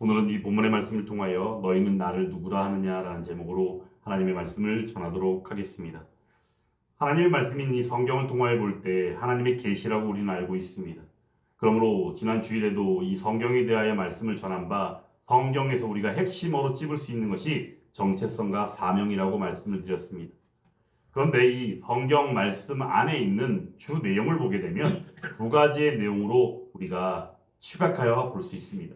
오늘은 이 본문의 말씀을 통하여 너희는 나를 누구라 하느냐라는 제목으로 하나님의 말씀을 전하도록 하겠습니다. 하나님의 말씀인 이 성경을 통하여 볼 때 하나님의 계시라고 우리는 알고 있습니다. 그러므로 지난 주일에도 이 성경에 대하여 말씀을 전한 바 성경에서 우리가 핵심으로 찝을 수 있는 것이 정체성과 사명이라고 말씀을 드렸습니다. 그런데 이 성경 말씀 안에 있는 주 내용을 보게 되면 두 가지의 내용으로 우리가 추각하여 볼 수 있습니다.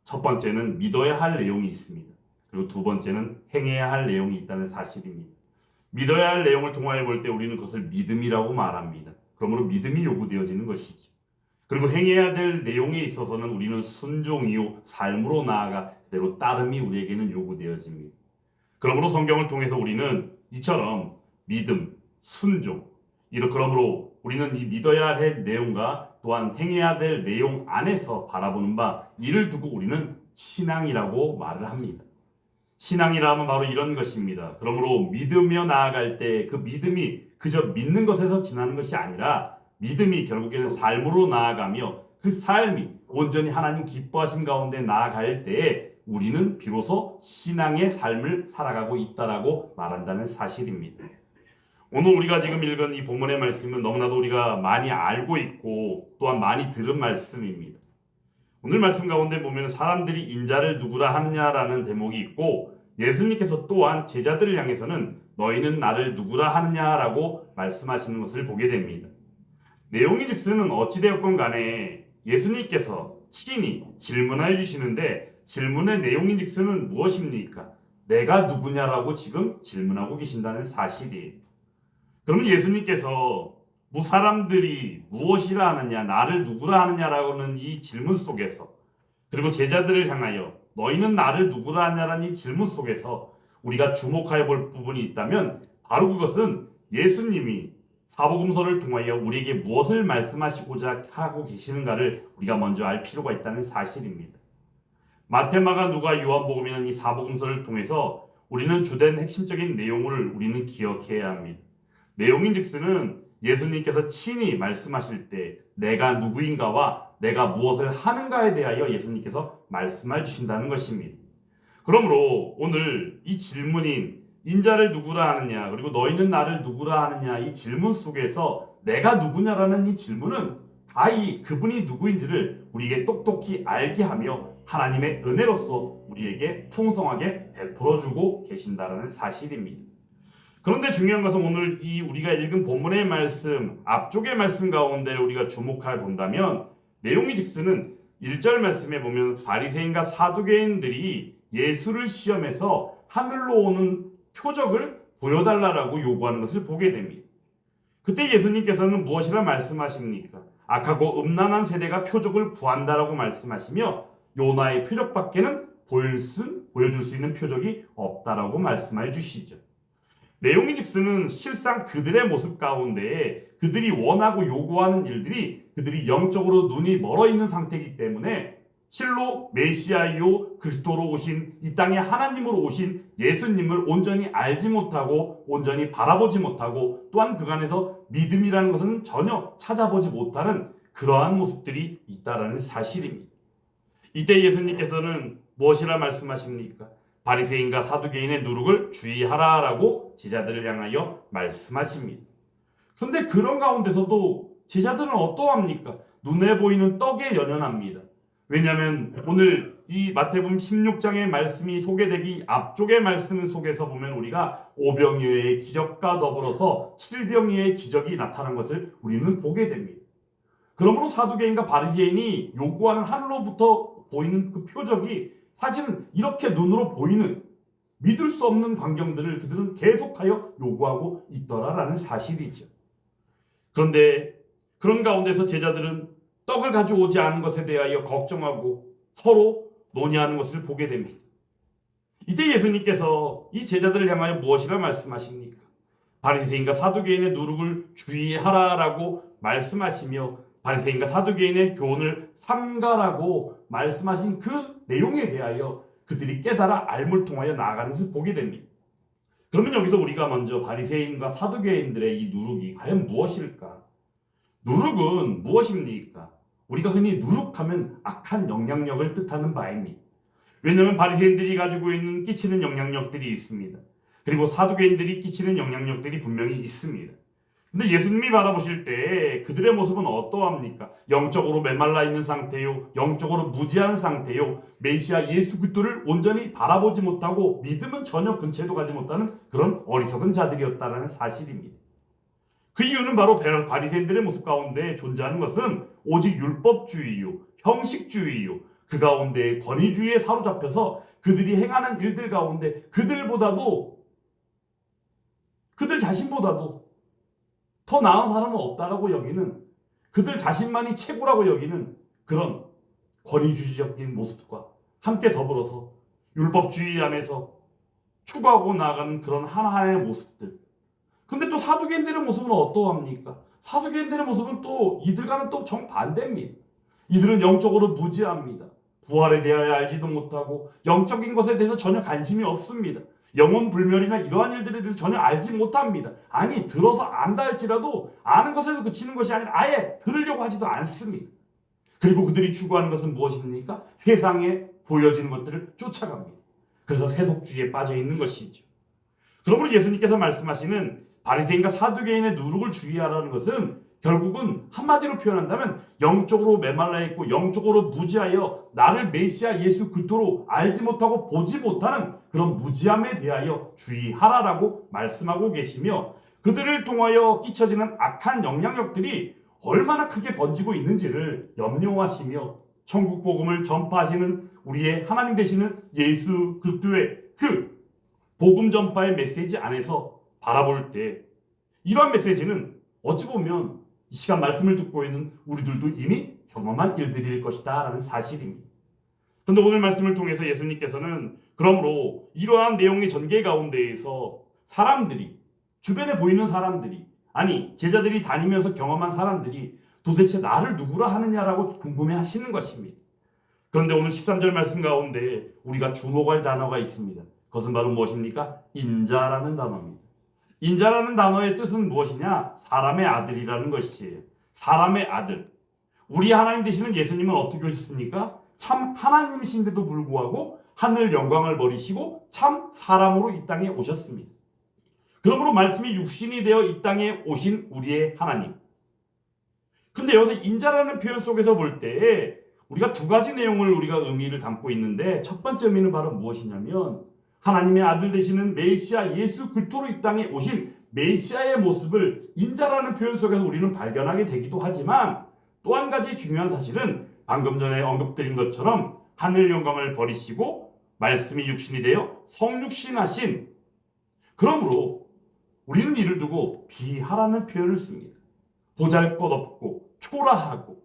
첫 번째는 믿어야 할 내용이 있습니다. 그리고 두 번째는 행해야 할 내용이 있다는 사실입니다. 믿어야 할 내용을 통하여 볼 때 우리는 그것을 믿음이라고 말합니다. 그러므로 믿음이 요구되어지는 것이죠. 그리고 행해야 될 내용에 있어서는 우리는 순종이요 삶으로 나아가 그대로 따름이 우리에게는 요구되어집니다. 그러므로 성경을 통해서 우리는 이처럼 믿음, 순종, 그러므로 우리는 이 믿어야 할 내용과 또한 행해야 될 내용 안에서 바라보는 바 이를 두고 우리는 신앙이라고 말을 합니다. 신앙이라 하면 바로 이런 것입니다. 그러므로 믿으며 나아갈 때 그 믿음이 그저 믿는 것에서 지나는 것이 아니라 믿음이 결국에는 삶으로 나아가며 그 삶이 온전히 하나님 기뻐하심 가운데 나아갈 때에 우리는 비로소 신앙의 삶을 살아가고 있다라고 말한다는 사실입니다. 오늘 우리가 지금 읽은 이 본문의 말씀은 너무나도 우리가 많이 알고 있고 또한 많이 들은 말씀입니다. 오늘 말씀 가운데 보면 사람들이 인자를 누구라 하느냐라는 대목이 있고 예수님께서 또한 제자들을 향해서는 너희는 나를 누구라 하느냐라고 말씀하시는 것을 보게 됩니다. 내용이 즉슨 어찌되었건 간에 예수님께서 친히 질문하여 주시는데 질문의 내용인 즉슨은 무엇입니까? 내가 누구냐라고 지금 질문하고 계신다는 사실이에요. 그러면 예수님께서 사람들이 무엇이라 하느냐, 나를 누구라 하느냐라고는 이 질문 속에서 그리고 제자들을 향하여 너희는 나를 누구라 하냐라는 이 질문 속에서 우리가 주목하여 볼 부분이 있다면 바로 그것은 예수님이 사복음서를 통하여 우리에게 무엇을 말씀하시고자 하고 계시는가를 우리가 먼저 알 필요가 있다는 사실입니다. 마태, 마가, 누가, 요한복음이라는 이 사복음서를 통해서 우리는 주된 핵심적인 내용을 우리는 기억해야 합니다. 내용인 즉슨은 예수님께서 친히 말씀하실 때 내가 누구인가와 내가 무엇을 하는가에 대하여 예수님께서 말씀해 주신다는 것입니다. 그러므로 오늘 이 질문인 인자를 누구라 하느냐 그리고 너희는 나를 누구라 하느냐 이 질문 속에서 내가 누구냐라는 이 질문은 가히 그분이 누구인지를 우리에게 똑똑히 알게 하며 하나님의 은혜로서 우리에게 풍성하게 베풀어주고 계신다는 사실입니다. 그런데 중요한 것은 오늘 이 우리가 읽은 본문의 말씀 앞쪽의 말씀 가운데 우리가 주목해 본다면 내용이 즉슨은 1절 말씀에 보면 바리새인과 사두개인들이 예수를 시험해서 하늘로 오는 표적을 보여달라고 요구하는 것을 보게 됩니다. 그때 예수님께서는 무엇이라 말씀하십니까? 악하고 음란한 세대가 표적을 구한다라고 말씀하시며 요나의 표적밖에는 보여줄 수 있는 표적이 없다라고 말씀해 주시죠. 내용이 즉슨은 실상 그들의 모습 가운데 그들이 원하고 요구하는 일들이 그들이 영적으로 눈이 멀어 있는 상태이기 때문에 실로 메시아이요 그리스도로 오신 이 땅에 하나님으로 오신 예수님을 온전히 알지 못하고 온전히 바라보지 못하고 또한 그간에서 믿음이라는 것은 전혀 찾아보지 못하는 그러한 모습들이 있다라는 사실입니다. 이때 예수님께서는 무엇이라 말씀하십니까? 바리새인과 사두개인의 누룩을 주의하라라고 제자들을 향하여 말씀하십니다. 그런데 그런 가운데서도 제자들은 어떠합니까? 눈에 보이는 떡에 연연합니다. 왜냐하면 오늘 이 마태복음 16장의 말씀이 소개되기 앞쪽의 말씀 속에서 보면 우리가 오병이어의 기적과 더불어서 칠병이어의 기적이 나타난 것을 우리는 보게 됩니다. 그러므로 사두개인과 바리새인이 요구하는 하늘로부터 보이는 그 표적이 사실은 이렇게 눈으로 보이는 믿을 수 없는 광경들을 그들은 계속하여 요구하고 있더라라는 사실이죠. 그런데 그런 가운데서 제자들은 떡을 가져오지 않은 것에 대하여 걱정하고 서로 논의하는 것을 보게 됩니다. 이때 예수님께서 이 제자들을 향하여 무엇이라 말씀하십니까? 바리새인과 사두개인의 누룩을 주의하라라고 말씀하시며 바리새인과 사두개인의 교훈을 삼가라고 말씀하신 그 내용에 대하여 그들이 깨달아 알물 통하여 나아가는 것을 보게 됩니다. 그러면 여기서 우리가 먼저 바리새인과 사두개인들의 이 누룩이 과연 무엇일까? 누룩은 무엇입니까? 우리가 흔히 누룩하면 악한 영향력을 뜻하는 바입니다. 왜냐하면 바리새인들이 가지고 있는 끼치는 영향력들이 있습니다. 그리고 사두개인들이 끼치는 영향력들이 분명히 있습니다. 근데 예수님이 바라보실 때 그들의 모습은 어떠합니까? 영적으로 메말라 있는 상태요, 영적으로 무지한 상태요, 메시아 예수 그리스도를 온전히 바라보지 못하고 믿음은 전혀 근처에도 가지 못하는 그런 어리석은 자들이었다는 사실입니다. 그 이유는 바로 바리새인들의 모습 가운데 존재하는 것은 오직 율법주의요, 형식주의요, 그 가운데 권위주의에 사로잡혀서 그들이 행하는 일들 가운데 그들 자신보다도 더 나은 사람은 없다라고 여기는, 그들 자신만이 최고라고 여기는 그런 권위주의적인 모습과 함께 더불어서 율법주의 안에서 추구하고 나가는 그런 하나의 모습들. 근데 또 사두개인들의 모습은 어떠합니까? 사두개인들의 모습은 또 이들과는 또 정반대입니다. 이들은 영적으로 무지합니다. 부활에 대하여 알지도 못하고 영적인 것에 대해서 전혀 관심이 없습니다. 영혼 불멸이나 이러한 일들에 대해서 전혀 알지 못합니다. 아니, 들어서 안다 할지라도 아는 것에서 그치는 것이 아니라 아예 들으려고 하지도 않습니다. 그리고 그들이 추구하는 것은 무엇입니까? 세상에 보여지는 것들을 쫓아갑니다. 그래서 세속주의에 빠져 있는 것이죠. 그러므로 예수님께서 말씀하시는 바리새인과 사두개인의 누룩을 주의하라는 것은 결국은 한마디로 표현한다면 영적으로 메말라 있고 영적으로 무지하여 나를 메시아 예수 그리스도로 알지 못하고 보지 못하는 그런 무지함에 대하여 주의하라라고 말씀하고 계시며, 그들을 통하여 끼쳐지는 악한 영향력들이 얼마나 크게 번지고 있는지를 염려하시며 천국 복음을 전파하시는 우리의 하나님 되시는 예수 그리스도의 그 복음 전파의 메시지 안에서 바라볼 때 이러한 메시지는 어찌 보면 이 시간 말씀을 듣고 있는 우리들도 이미 경험한 일들일 것이다 라는 사실입니다. 그런데 오늘 말씀을 통해서 예수님께서는 그러므로 이러한 내용의 전개 가운데에서 사람들이, 주변에 보이는 사람들이, 아니 제자들이 다니면서 경험한 사람들이 도대체 나를 누구라 하느냐라고 궁금해 하시는 것입니다. 그런데 오늘 13절 말씀 가운데 우리가 주목할 단어가 있습니다. 그것은 바로 무엇입니까? 인자라는 단어입니다. 인자라는 단어의 뜻은 무엇이냐? 사람의 아들이라는 것이에요. 사람의 아들. 우리 하나님 되시는 예수님은 어떻게 오셨습니까? 참 하나님이신데도 불구하고 하늘 영광을 버리시고 참 사람으로 이 땅에 오셨습니다. 그러므로 말씀이 육신이 되어 이 땅에 오신 우리의 하나님. 근데 여기서 인자라는 표현 속에서 볼 때 우리가 두 가지 내용을 우리가 의미를 담고 있는데, 첫 번째 의미는 바로 무엇이냐면 하나님의 아들 되시는 메시아 예수 그리스도로 이 땅에 오신 메시아의 모습을 인자라는 표현 속에서 우리는 발견하게 되기도 하지만, 또 한 가지 중요한 사실은 방금 전에 언급드린 것처럼 하늘 영광을 버리시고 말씀이 육신이 되어 성육신하신, 그러므로 우리는 이를 두고 비하라는 표현을 씁니다. 보잘것없고 초라하고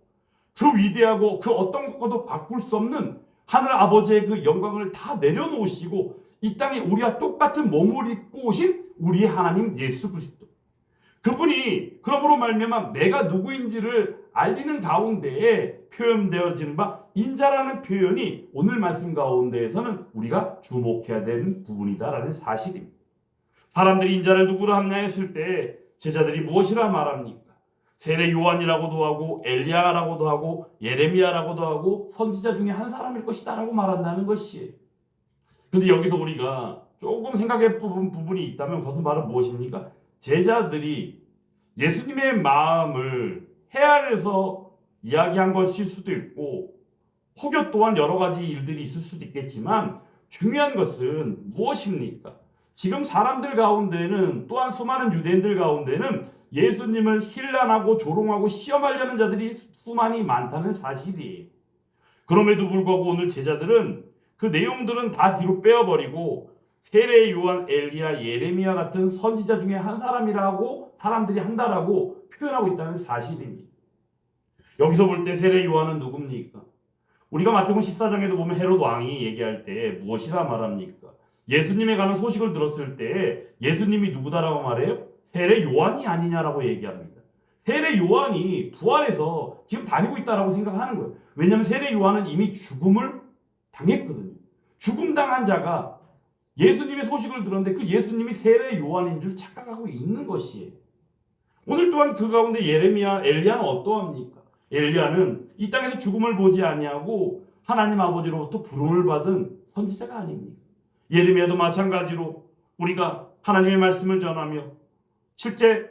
그 위대하고 그 어떤 것과도 바꿀 수 없는 하늘 아버지의 그 영광을 다 내려놓으시고 이 땅에 우리와 똑같은 몸을 입고 오신 우리의 하나님 예수 그리스도, 그분이 그러므로 말미암아 내가 누구인지를 알리는 가운데에 표현되어지는 바 인자라는 표현이 오늘 말씀 가운데에서는 우리가 주목해야 되는 부분이다라는 사실입니다. 사람들이 인자를 누구라 하느냐 했을 때 제자들이 무엇이라 말합니까? 세례 요한이라고도 하고 엘리야라고도 하고 예레미야라고도 하고 선지자 중에 한 사람일 것이다 라고 말한다는 것이에요. 그런데 여기서 우리가 조금 생각해 본 부분이 있다면 그것은 바로 무엇입니까? 제자들이 예수님의 마음을 헤아려서 이야기한 것일 수도 있고 혹여 또한 여러 가지 일들이 있을 수도 있겠지만, 중요한 것은 무엇입니까? 지금 사람들 가운데는, 또한 수많은 유대인들 가운데는 예수님을 힐난하고 조롱하고 시험하려는 자들이 수많이 많다는 사실이에요. 그럼에도 불구하고 오늘 제자들은 그 내용들은 다 뒤로 빼어버리고 세례 요한, 엘리야, 예레미야 같은 선지자 중에 한 사람이라고 사람들이 한다라고 표현하고 있다는 사실입니다. 여기서 볼 때 세례 요한은 누굽니까? 우리가 마태복음 14장에도 보면 헤롯 왕이 얘기할 때 무엇이라 말합니까? 예수님에 관한 소식을 들었을 때 예수님이 누구다라고 말해요? 세례 요한이 아니냐라고 얘기합니다. 세례 요한이 부활해서 지금 다니고 있다라고 생각하는 거예요. 왜냐하면 세례 요한은 이미 죽음을 당했거든요. 죽음 당한 자가 예수님의 소식을 들었는데 그 예수님이 세례 요한인 줄 착각하고 있는 것이에요. 오늘 또한 그 가운데 예레미야, 엘리야는 어떠합니까? 엘리야는 이 땅에서 죽음을 보지 아니하고 하나님 아버지로부터 부름을 받은 선지자가 아닙니까? 예레미야도 마찬가지로 우리가 하나님의 말씀을 전하며 실제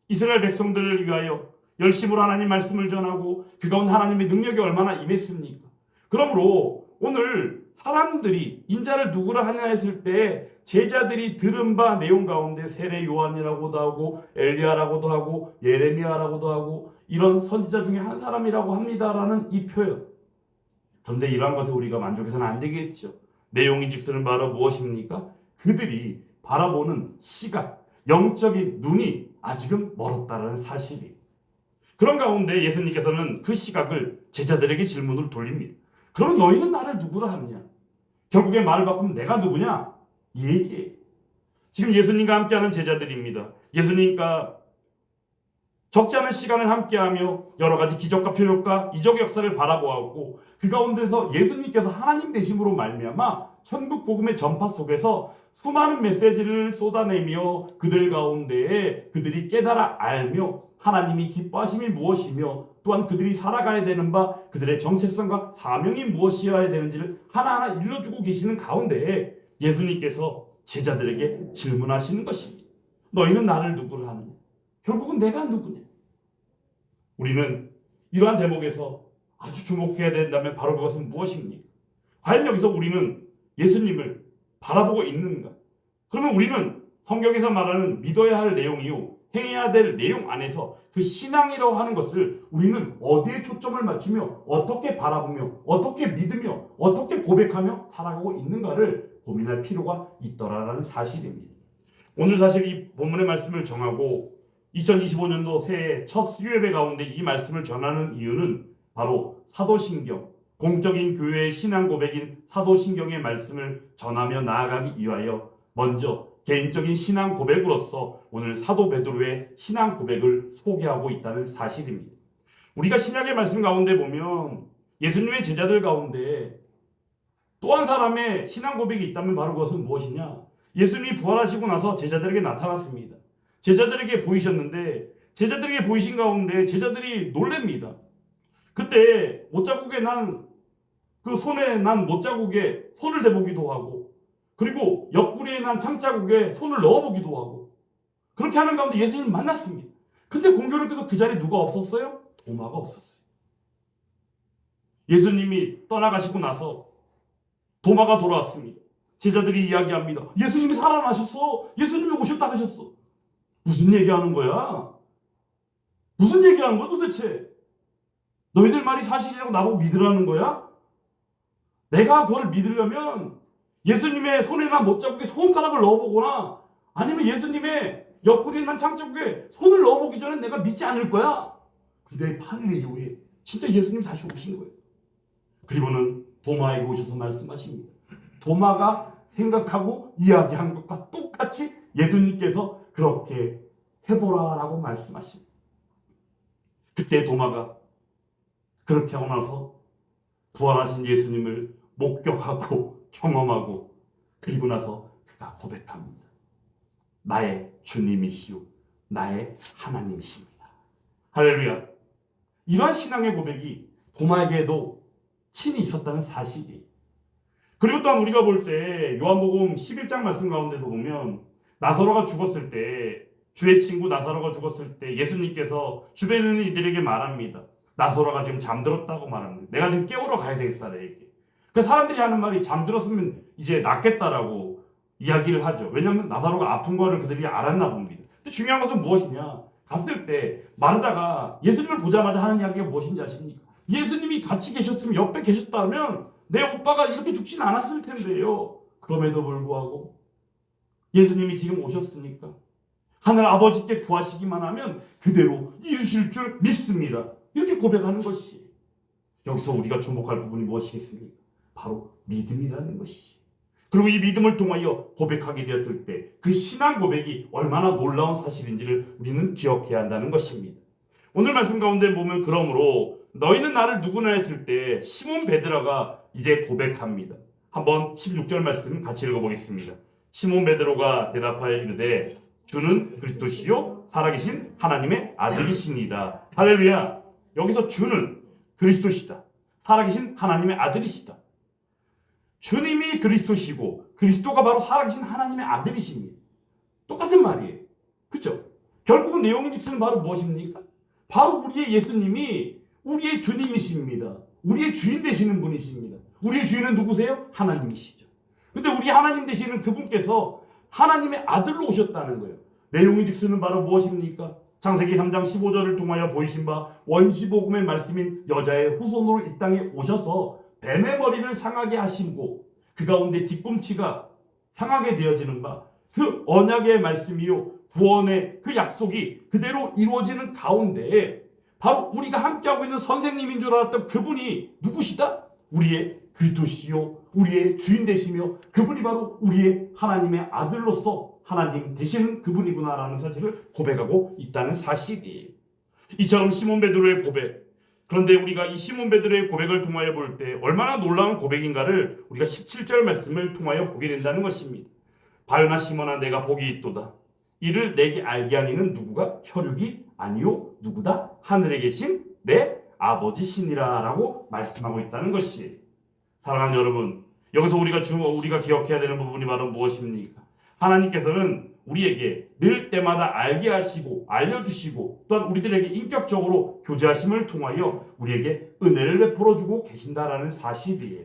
이스라엘 백성들을 위하여 열심으로 하나님 말씀을 전하고 그 가운데 하나님의 능력이 얼마나 임했습니까? 그러므로 오늘 사람들이 인자를 누구라 하냐 했을 때 제자들이 들은 바 내용 가운데 세례 요한이라고도 하고 엘리야라고도 하고 예레미야라고도 하고 이런 선지자 중에 한 사람이라고 합니다라는 이 표현. 그런데 이러한 것에 우리가 만족해서는 안 되겠죠. 내용이 즉서는 바로 무엇입니까? 그들이 바라보는 시각, 영적인 눈이 아직은 멀었다는 사실이. 그런 가운데 예수님께서는 그 시각을 제자들에게 질문을 돌립니다. 그럼 너희는 나를 누구라 하느냐? 결국에 말을 바꾸면 내가 누구냐? 이 얘기예요. 지금 예수님과 함께하는 제자들입니다. 예수님과 적지 않은 시간을 함께하며 여러 가지 기적과 표적과 이적 역사를 바라보았고 그 가운데서 예수님께서 하나님 되심으로 말미암아 천국 복음의 전파 속에서 수많은 메시지를 쏟아내며 그들 가운데에 그들이 깨달아 알며 하나님이 기뻐하심이 무엇이며 또한 그들이 살아가야 되는 바 그들의 정체성과 사명이 무엇이어야 되는지를 하나하나 일러주고 계시는 가운데에 예수님께서 제자들에게 질문하시는 것입니다. 너희는 나를 누구로 하느냐? 결국은 내가 누구냐? 우리는 이러한 대목에서 아주 주목해야 된다면 바로 그것은 무엇입니까? 과연 여기서 우리는 예수님을 바라보고 있는가? 그러면 우리는 성경에서 말하는 믿어야 할 내용이요 행해야 될 내용 안에서 그 신앙이라고 하는 것을 우리는 어디에 초점을 맞추며 어떻게 바라보며 어떻게 믿으며 어떻게 고백하며 살아가고 있는가를 고민할 필요가 있더라라는 사실입니다. 오늘 사실 이 본문의 말씀을 정하고 2025년도 새해 첫 수요예배 가운데 이 말씀을 전하는 이유는 바로 사도신경, 공적인 교회의 신앙 고백인 사도신경의 말씀을 전하며 나아가기 위하여 먼저 개인적인 신앙 고백으로서 오늘 사도 베드로의 신앙 고백을 소개하고 있다는 사실입니다. 우리가 신약의 말씀 가운데 보면 예수님의 제자들 가운데 또 한 사람의 신앙 고백이 있다면 바로 그것은 무엇이냐? 예수님이 부활하시고 나서 제자들에게 나타났습니다. 제자들에게 보이셨는데 제자들에게 보이신 가운데 제자들이 놀랍니다. 그때 못자국에 난 그 손에 난 못자국에 손을 대보기도 하고 그리고 옆구리에 난 창자국에 손을 넣어보기도 하고 그렇게 하는 가운데 예수님을 만났습니다. 근데 공교롭게도 그 자리에 누가 없었어요? 도마가 없었어요. 예수님이 떠나가시고 나서 도마가 돌아왔습니다. 제자들이 이야기합니다. 예수님이 살아나셨어. 예수님이 오셨다 하셨어. 무슨 얘기하는 거야? 무슨 얘기하는 거야 도대체? 너희들 말이 사실이라고 나보고 믿으라는 거야? 내가 그걸 믿으려면 예수님의 손에 난 못자국에 손가락을 넣어보거나 아니면 예수님의 옆구리에 난 창자국에 손을 넣어보기 전에 내가 믿지 않을 거야. 근데 8일 이후에 진짜 예수님 다시 오신 거예요. 그리고는 도마에게 오셔서 말씀하십니다. 도마가 생각하고 이야기한 것과 똑같이 예수님께서 그렇게 해보라라고 말씀하십니다. 그때 도마가 그렇게 하고 나서 부활하신 예수님을 목격하고 경험하고 그리고 나서 그가 고백합니다. 나의 주님이시요 나의 하나님이십니다. 할렐루야. 이러한 신앙의 고백이 도마에게도 친히 있었다는 사실이. 그리고 또한 우리가 볼 때 요한복음 11장 말씀 가운데도 보면 나사로가 죽었을 때 주의 친구 나사로가 죽었을 때 예수님께서 주변에 있는 이들에게 말합니다. 나사로가 지금 잠들었다고 말합니다. 내가 지금 깨우러 가야 되겠다는 얘기. 그 사람들이 하는 말이 잠들었으면 이제 낫겠다라고 이야기를 하죠. 왜냐하면 나사로가 아픈 거를 그들이 알았나 봅니다. 근데 중요한 것은 무엇이냐? 갔을 때 마르다가 예수님을 보자마자 하는 이야기가 무엇인지 아십니까? 예수님이 같이 계셨으면 옆에 계셨다면 내 오빠가 이렇게 죽지는 않았을 텐데요. 그럼에도 불구하고 예수님이 지금 오셨으니까 하늘 아버지께 구하시기만 하면 그대로 이루실 줄 믿습니다. 이렇게 고백하는 것이 여기서 우리가 주목할 부분이 무엇이겠습니까? 바로 믿음이라는 것이. 그리고 이 믿음을 통하여 고백하게 되었을 때 그 신앙 고백이 얼마나 놀라운 사실인지를 우리는 기억해야 한다는 것입니다. 오늘 말씀 가운데 보면 그러므로 너희는 나를 누구나 했을 때 시몬 베드로가 이제 고백합니다. 한번 16절 말씀 같이 읽어보겠습니다. 시몬 베드로가 대답하여 이르되 주는 그리스도시요 살아계신 하나님의 아들이시니이다. 할렐루야. 여기서 주는 그리스도시다. 살아계신 하나님의 아들이시다. 주님이 그리스도시고 그리스도가 바로 살아계신 하나님의 아들이십니다. 똑같은 말이에요. 그렇죠? 결국은 내용인즉슨 바로 무엇입니까? 바로 우리의 예수님이 우리의 주님이십니다. 우리의 주인 되시는 분이십니다. 우리의 주인은 누구세요? 하나님이시죠. 근데 우리 하나님 되시는 그분께서 하나님의 아들로 오셨다는 거예요. 내용인즉슨은 바로 무엇입니까? 창세기 3장 15절을 통하여 보이신 바 원시복음의 말씀인 여자의 후손으로 이 땅에 오셔서 뱀의 머리를 상하게 하시고 그 가운데 뒤꿈치가 상하게 되어지는 바 그 언약의 말씀이요 구원의 그 약속이 그대로 이루어지는 가운데에 바로 우리가 함께하고 있는 선생님인 줄 알았던 그분이 누구시다? 우리의 그리스도시요 우리의 주인 되시며 그분이 바로 우리의 하나님의 아들로서 하나님 되시는 그분이구나라는 사실을 고백하고 있다는 사실이에요. 이처럼 시몬 베드로의 고백, 그런데 우리가 이 시몬 베드로의 고백을 통하여 볼 때 얼마나 놀라운 고백인가를 우리가 17절 말씀을 통하여 보게 된다는 것입니다. 바요나 시몬아 내가 복이 있도다. 이를 내게 알게 하니는 누구가? 혈육이 아니요 누구다? 하늘에 계신 내 아버지 신이라 라고 말씀하고 있다는 것이. 사랑하는 여러분, 여기서 우리가 기억해야 되는 부분이 바로 무엇입니까? 하나님께서는 우리에게 늘 때마다 알게 하시고 알려주시고 또한 우리들에게 인격적으로 교제하심을 통하여 우리에게 은혜를 베풀어주고 계신다라는 사실이에요.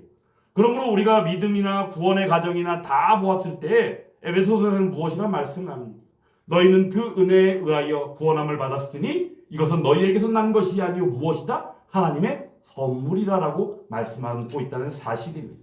그러므로 우리가 믿음이나 구원의 과정이나 다 보았을 때 에베소서에서는 무엇이라 말씀합니다. 너희는 그 은혜에 의하여 구원함을 받았으니 이것은 너희에게서 난 것이 아니요 무엇이다? 하나님의 선물이라고 말씀하고 있다는 사실입니다.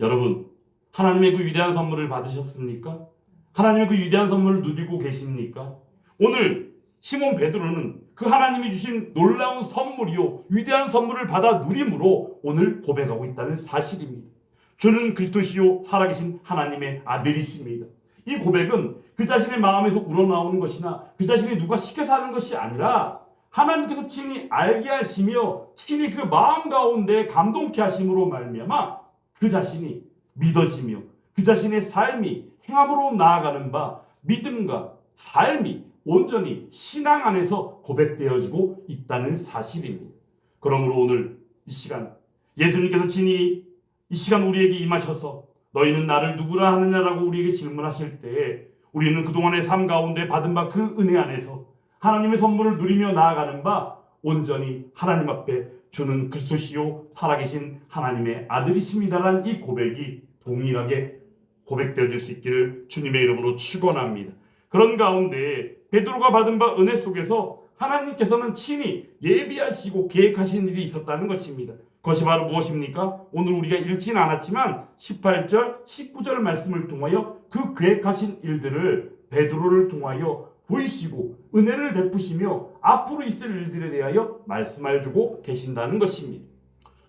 여러분, 하나님의 그 위대한 선물을 받으셨습니까? 하나님의 그 위대한 선물을 누리고 계십니까? 오늘 시몬 베드로는 그 하나님이 주신 놀라운 선물이요 위대한 선물을 받아 누림으로 오늘 고백하고 있다는 사실입니다. 주는 그리스도시요 살아계신 하나님의 아들이십니다. 이 고백은 그 자신의 마음에서 우러나오는 것이나 그 자신이 누가 시켜서 하는 것이 아니라 하나님께서 친히 알게 하시며 친히 그 마음 가운데 감동케 하심으로 말미암아 그 자신이 믿어지며 그 자신의 삶이 행함으로 나아가는 바 믿음과 삶이 온전히 신앙 안에서 고백되어지고 있다는 사실입니다. 그러므로 오늘 이 시간 예수님께서 친히 이 시간 우리에게 임하셔서 너희는 나를 누구라 하느냐라고 우리에게 질문하실 때에 우리는 그동안의 삶 가운데 받은 바 그 은혜 안에서 하나님의 선물을 누리며 나아가는 바 온전히 하나님 앞에 주는 그리스도시요 살아계신 하나님의 아들이십니다라는 이 고백이 동일하게 고백되어질 수 있기를 주님의 이름으로 축원합니다. 그런 가운데 베드로가 받은 바 은혜 속에서 하나님께서는 친히 예비하시고 계획하신 일이 있었다는 것입니다. 그것이 바로 무엇입니까? 오늘 우리가 읽지는 않았지만 18절, 19절 말씀을 통하여 그 계획하신 일들을 베드로를 통하여 보이시고 은혜를 베푸시며 앞으로 있을 일들에 대하여 말씀하여 주고 계신다는 것입니다.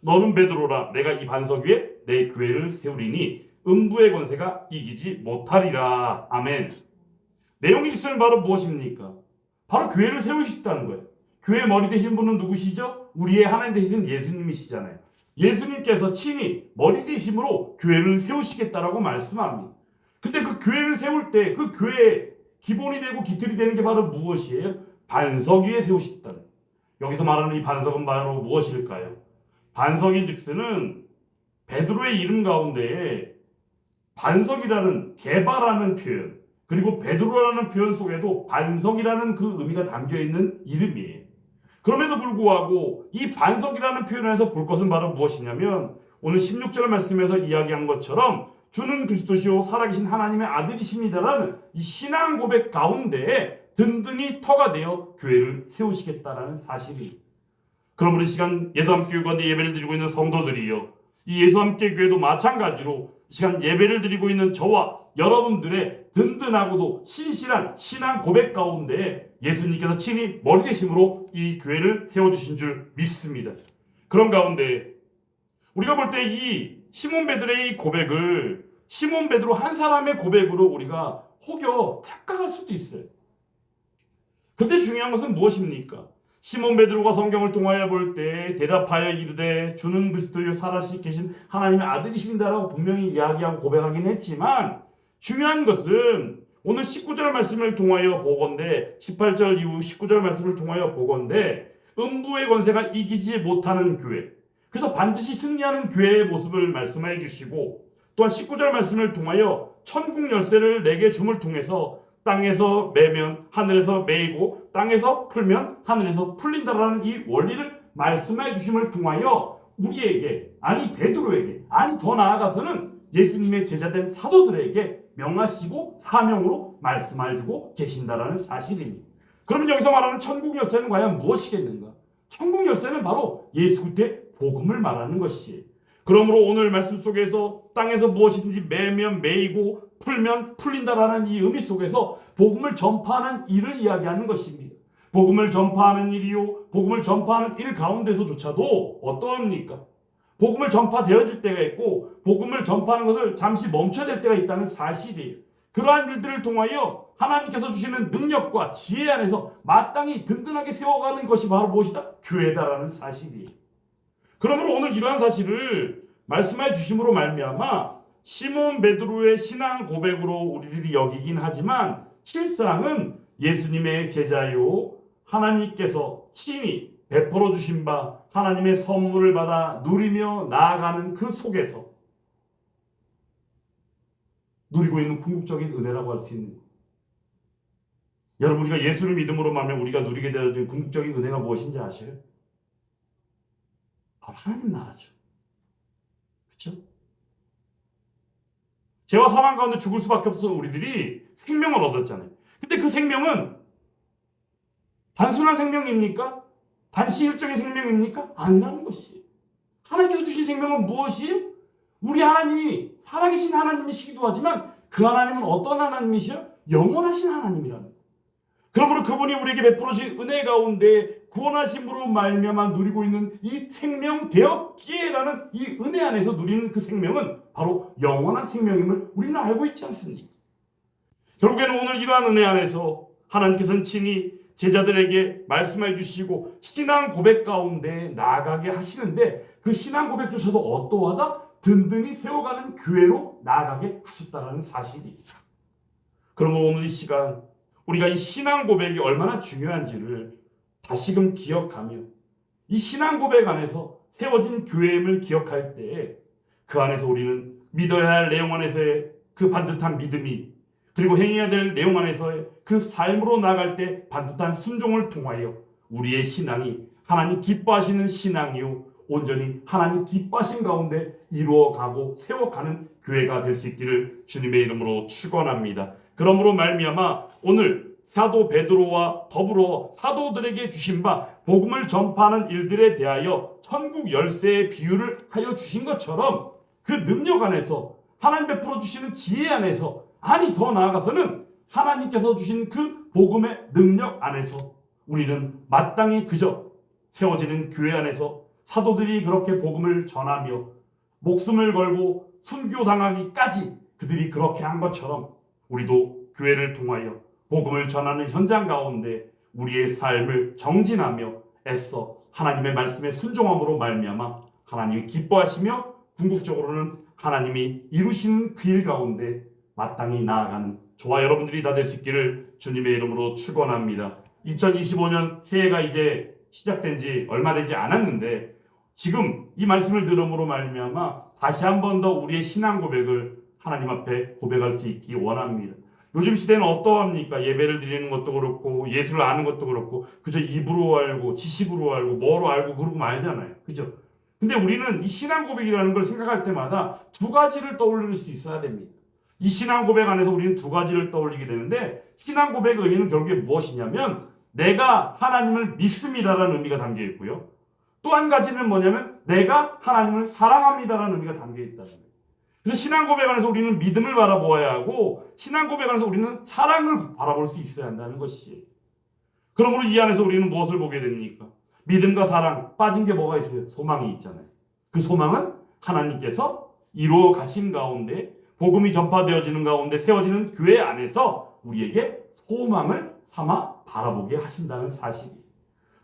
너는 베드로라 내가 이 반석 위에 내 교회를 세우리니 음부의 권세가 이기지 못하리라. 아멘. 내용이 있으면 바로 무엇입니까? 바로 교회를 세우시다는 거예요. 교회 머리 되신 분은 누구시죠? 우리의 하나님 되신 예수님이시잖아요. 예수님께서 친히 머리 되심으로 교회를 세우시겠다라고 말씀합니다. 근데 그 교회를 세울 때 그 교회의 기본이 되고 기틀이 되는 게 바로 무엇이에요? 반석 위에 세우시겠다는 거예요. 여기서 말하는 이 반석은 바로 무엇일까요? 반석인 즉스는 베드로의 이름 가운데에 반석이라는 개바라는 표현 그리고 베드로라는 표현 속에도 반석이라는 그 의미가 담겨있는 이름이에요. 그럼에도 불구하고 이 반석이라는 표현에서 볼 것은 바로 무엇이냐면 오늘 16절 말씀에서 이야기한 것처럼 주는 그리스도시요 살아계신 하나님의 아들이십니다라는 이 신앙 고백 가운데에 든든히 터가 되어 교회를 세우시겠다라는 사실입니다. 그러므로 이 시간 예수함께 가운데 예배를 드리고 있는 성도들이요 이 예수함께 교회도 마찬가지로 이 시간 예배를 드리고 있는 저와 여러분들의 든든하고도 신실한 신앙 고백 가운데 예수님께서 친히 머리 되심으로 이 교회를 세워주신 줄 믿습니다. 그런 가운데 우리가 볼 때 이 시몬 베드로의 이 고백을 시몬 베드로 한 사람의 고백으로 우리가 혹여 착각할 수도 있어요. 그런데 중요한 것은 무엇입니까? 시몬 베드로가 성경을 통하여 볼 때 대답하여 이르되 주는 그리스도요 살아시 계신 하나님의 아들이십니다라고 분명히 이야기하고 고백하긴 했지만 중요한 것은 오늘 19절 말씀을 통하여 보건대 18절 이후 19절 말씀을 통하여 보건대 음부의 권세가 이기지 못하는 교회 그래서 반드시 승리하는 교회의 모습을 말씀해 주시고 또한 19절 말씀을 통하여 천국 열쇠를 내게 줌을 통해서 땅에서 매면 하늘에서 매이고 땅에서 풀면 하늘에서 풀린다라는 이 원리를 말씀해 주심을 통하여 우리에게, 아니 베드로에게, 아니 더 나아가서는 예수님의 제자된 사도들에게 명하시고 사명으로 말씀해 주고 계신다라는 사실입니다. 그러면 여기서 말하는 천국 열쇠는 과연 무엇이겠는가? 천국 열쇠는 바로 예수 그리스도의 복음을 말하는 것이에요. 그러므로 오늘 말씀 속에서 땅에서 무엇이든지 매면 매이고 풀면 풀린다라는 이 의미 속에서 복음을 전파하는 일을 이야기하는 것입니다. 복음을 전파하는 일이요, 복음을 전파하는 일 가운데서조차도 어떠합니까? 복음을 전파되어질 때가 있고 복음을 전파하는 것을 잠시 멈춰야 될 때가 있다는 사실이에요. 그러한 일들을 통하여 하나님께서 주시는 능력과 지혜 안에서 마땅히 든든하게 세워가는 것이 바로 무엇이다? 교회다라는 사실이에요. 그러므로 오늘 이러한 사실을 말씀해 주심으로 말미암아 시몬 베드로의 신앙 고백으로 우리들이 여기긴 하지만 실상은 예수님의 제자요 하나님께서 친히 베풀어 주신 바 하나님의 선물을 받아 누리며 나아가는 그 속에서 누리고 있는 궁극적인 은혜라고 할 수 있는 거예요. 여러분, 우리가 예수를 믿음으로 말하면 우리가 누리게 되어진 궁극적인 은혜가 무엇인지 아셔요? 바로 하나님 나라죠. 그렇죠? 죄와 사망 가운데 죽을 수밖에 없어서 우리들이 생명을 얻었잖아요. 근데 그 생명은 단순한 생명입니까? 단시 일적인 생명입니까? 아니라는 것이에요. 하나님께서 주신 생명은 무엇이에요? 우리 하나님이 살아계신 하나님이시기도 하지만 그 하나님은 어떤 하나님이시요? 영원하신 하나님이라는 거예요. 그러므로 그분이 우리에게 베풀어 주신 은혜 가운데 구원하심으로 말미암아 누리고 있는 이 생명 되었기에라는 이 은혜 안에서 누리는 그 생명은 바로 영원한 생명임을 우리는 알고 있지 않습니까? 결국에는 오늘 이러한 은혜 안에서 하나님께서는 친히 제자들에게 말씀해 주시고 신앙 고백 가운데 나아가게 하시는데 그 신앙 고백조차도 어떠하다? 든든히 세워가는 교회로 나아가게 하셨다는 사실입니다. 그러면 오늘 이 시간 우리가 이 신앙 고백이 얼마나 중요한지를 다시금 기억하며 이 신앙 고백 안에서 세워진 교회임을 기억할 때 그 안에서 우리는 믿어야 할 내용 안에서의 그 반듯한 믿음이 그리고 행해야 될 내용 안에서의 그 삶으로 나아갈 때 반듯한 순종을 통하여 우리의 신앙이 하나님 기뻐하시는 신앙이요 온전히 하나님 기뻐하신 가운데 이루어가고 세워가는 교회가 될 수 있기를 주님의 이름으로 축원합니다. 그러므로 말미암아 오늘 사도 베드로와 더불어 사도들에게 주신 바 복음을 전파하는 일들에 대하여 천국 열쇠의 비유를 하여 주신 것처럼 그 능력 안에서 하나님 베풀어 주시는 지혜 안에서 아니 더 나아가서는 하나님께서 주신 그 복음의 능력 안에서 우리는 마땅히 그저 세워지는 교회 안에서 사도들이 그렇게 복음을 전하며 목숨을 걸고 순교당하기까지 그들이 그렇게 한 것처럼 우리도 교회를 통하여 복음을 전하는 현장 가운데 우리의 삶을 정진하며 애써 하나님의 말씀에 순종함으로 말미암아 하나님이 기뻐하시며 궁극적으로는 하나님이 이루시는 그 일 가운데 마땅히 나아가는 저와 여러분들이 다 될 수 있기를 주님의 이름으로 축원합니다. 2025년 새해가 이제 시작된 지 얼마 되지 않았는데 지금 이 말씀을 들음으로 말미암아 다시 한 번 더 우리의 신앙 고백을 하나님 앞에 고백할 수 있기 원합니다. 요즘 시대는 어떠합니까? 예배를 드리는 것도 그렇고 예수를 아는 것도 그렇고 그저 입으로 알고 지식으로 알고 뭐로 알고 그러고 말잖아요. 그죠? 근데 우리는 이 신앙 고백이라는 걸 생각할 때마다 두 가지를 떠올릴 수 있어야 됩니다. 이 신앙 고백 안에서 우리는 두 가지를 떠올리게 되는데 신앙 고백의 의미는 결국에 무엇이냐면 내가 하나님을 믿습니다라는 의미가 담겨 있고요. 또 한 가지는 뭐냐면 내가 하나님을 사랑합니다라는 의미가 담겨 있다는 거예요. 그래서 신앙 고백 안에서 우리는 믿음을 바라보아야 하고 신앙 고백 안에서 우리는 사랑을 바라볼 수 있어야 한다는 것이에요. 그러므로 이 안에서 우리는 무엇을 보게 됩니까? 믿음과 사랑 빠진 게 뭐가 있어요? 소망이 있잖아요. 그 소망은 하나님께서 이루어 가신 가운데 복음이 전파되어지는 가운데 세워지는 교회 안에서 우리에게 소망을 삼아 바라보게 하신다는 사실이에요.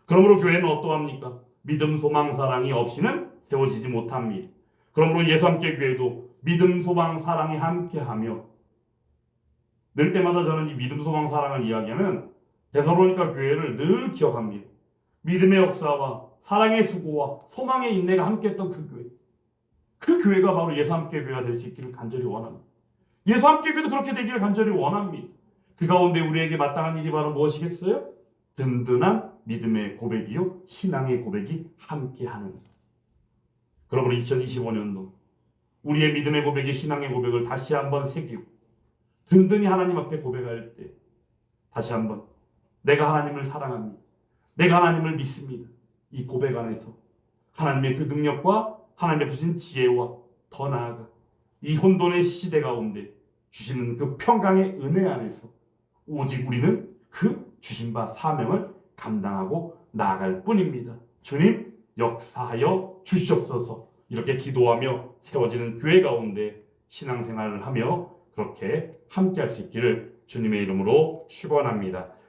그러므로 교회는 어떠합니까? 믿음, 소망, 사랑이 없이는 세워지지 못합니다. 그러므로 예수함께 교회도 믿음, 소망, 사랑이 함께하며 늘 때마다 저는 이 믿음, 소망, 사랑을 이야기하면 데살로니가 교회를 늘 기억합니다. 믿음의 역사와 사랑의 수고와 소망의 인내가 함께했던 그 교회, 그 교회가 바로 예수함께 교회가 될 수 있기를 간절히 원합니다. 예수함께 교회도 그렇게 되기를 간절히 원합니다. 그 가운데 우리에게 마땅한 일이 바로 무엇이겠어요? 든든한 믿음의 고백이요 신앙의 고백이 함께하는. 그러므로 2025년도 우리의 믿음의 고백이 신앙의 고백을 다시 한번 새기고 든든히 하나님 앞에 고백할 때 다시 한번 내가 하나님을 사랑합니다. 내가 하나님을 믿습니다. 이 고백 안에서 하나님의 그 능력과 하나님의 부신 지혜와 더 나아가 이 혼돈의 시대 가운데 주시는 그 평강의 은혜 안에서 오직 우리는 그 주신 바 사명을 감당하고 나아갈 뿐입니다. 주님 역사하여 주시옵소서. 이렇게 기도하며 세워지는 교회 가운데 신앙생활을 하며 그렇게 함께할 수 있기를 주님의 이름으로 축원합니다.